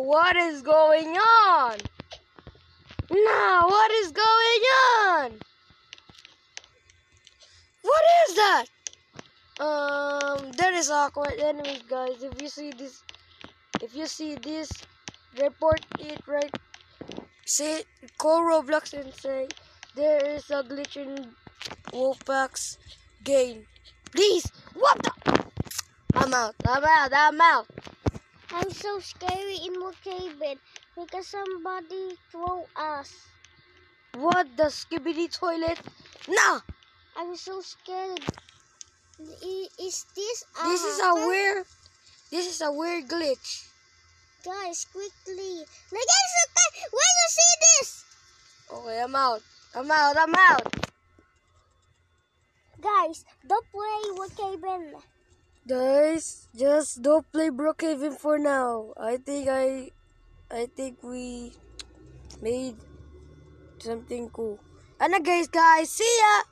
what is going on? Now, what is going on? What is that? That is awkward. Anyways, guys, if you see this, report it right. Say, call Roblox and say there is a glitch in Wolfpack's game. Please, what the? I'm out. I'm so scary in Brookhaven because somebody throw us. What the skibidi toilet? No! I'm so scared. Is this This is a weird glitch. Guys, quickly. Guys, when you see this? Okay, I'm out. Guys, don't play Brookhaven. Guys, just don't play Brookhaven for now. I think we made something cool. And guys, see ya!